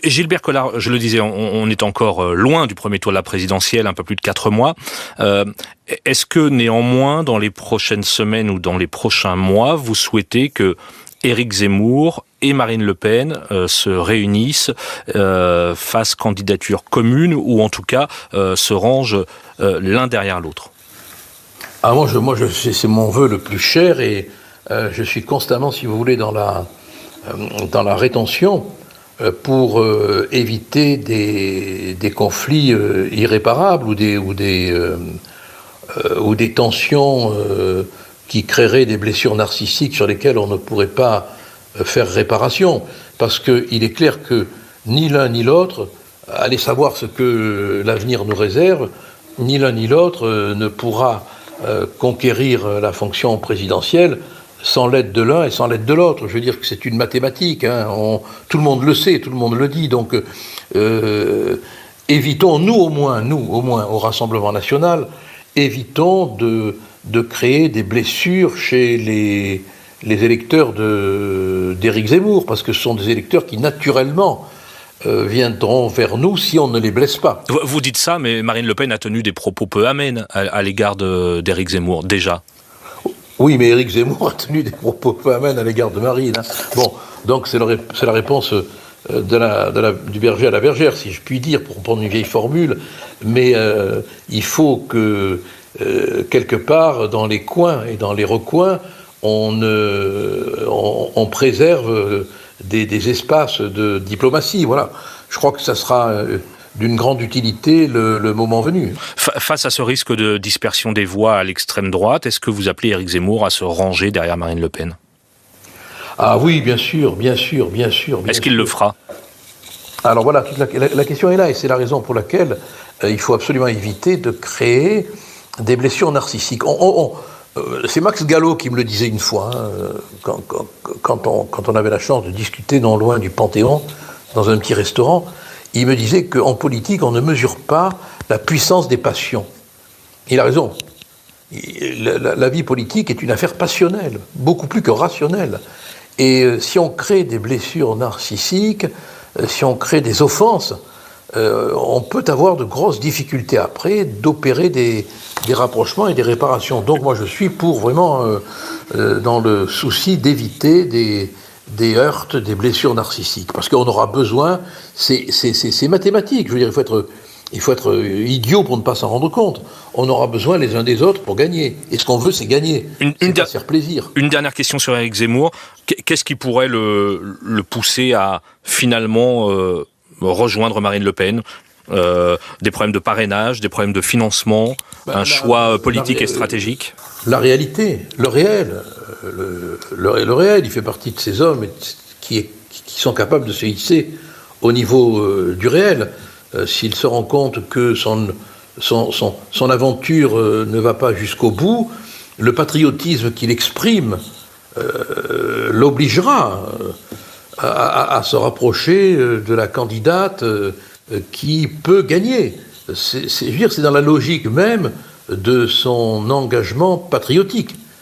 Gilbert Collard, je le disais, on est encore loin du premier tour de la présidentielle, un peu plus de 4 mois. Est-ce que néanmoins, dans les prochaines semaines ou dans les prochains mois, vous souhaitez que Éric Zemmour et Marine Le Pen se réunissent, fassent candidature commune ou en tout cas se rangent l'un derrière l'autre? C'est mon vœu le plus cher et je suis constamment, si vous voulez, dans la rétention pour éviter des conflits irréparables ou des tensions qui créeraient des blessures narcissiques sur lesquelles on ne pourrait pas faire réparation. Parce qu'il est clair que ni l'un ni l'autre, allez savoir ce que l'avenir nous réserve, ni l'un ni l'autre ne pourra conquérir la fonction présidentielle sans l'aide de l'un et sans l'aide de l'autre. Je veux dire que c'est une mathématique, hein. Tout le monde le sait, tout le monde le dit. Donc, évitons, nous au moins, au Rassemblement National, évitons de créer des blessures chez les électeurs d'Éric Zemmour, parce que ce sont des électeurs qui, naturellement, viendront vers nous si on ne les blesse pas. Vous dites ça, mais Marine Le Pen a tenu des propos peu amènes à l'égard d'Éric Zemmour, déjà. Oui, mais Éric Zemmour a tenu des propos peu amènes à l'égard de Marine. Hein. Bon, donc c'est la réponse du berger à la bergère, si je puis dire, pour prendre une vieille formule. Mais il faut que, quelque part, dans les coins et dans les recoins, on préserve des espaces de diplomatie. Voilà. Je crois que ça sera d'une grande utilité le moment venu. Face à ce risque de dispersion des voix à l'extrême droite, est-ce que vous appelez Éric Zemmour à se ranger derrière Marine Le Pen? Ah oui, bien sûr. Est-ce qu'il le fera? Alors voilà, la question est là, et c'est la raison pour laquelle il faut absolument éviter de créer des blessures narcissiques. C'est Max Gallo qui me le disait une fois, hein, quand on avait la chance de discuter non loin du Panthéon, dans un petit restaurant. Il me disait qu'en politique, on ne mesure pas la puissance des passions. Il a raison. La vie politique est une affaire passionnelle, beaucoup plus que rationnelle. Et si on crée des blessures narcissiques, si on crée des offenses, on peut avoir de grosses difficultés après d'opérer des rapprochements et des réparations. Donc moi je suis pour vraiment, dans le souci d'éviter des heurts, des blessures narcissiques. Parce qu'on aura besoin, c'est mathématique, je veux dire, il faut être idiot pour ne pas s'en rendre compte. On aura besoin les uns des autres pour gagner. Et ce qu'on veut, c'est gagner. C'est pas se faire plaisir. Une dernière question sur Éric Zemmour. Qu'est-ce qui pourrait le pousser à finalement rejoindre Marine Le Pen? Des problèmes de parrainage, des problèmes de financement, un choix politique et stratégique? La réalité, le réel. Le réel, il fait partie de ces hommes qui sont capables de se hisser au niveau du réel. S'il se rend compte que son aventure ne va pas jusqu'au bout, le patriotisme qu'il exprime l'obligera à se rapprocher de la candidate qui peut gagner. Je veux dire, c'est dans la logique même de son engagement patriotique.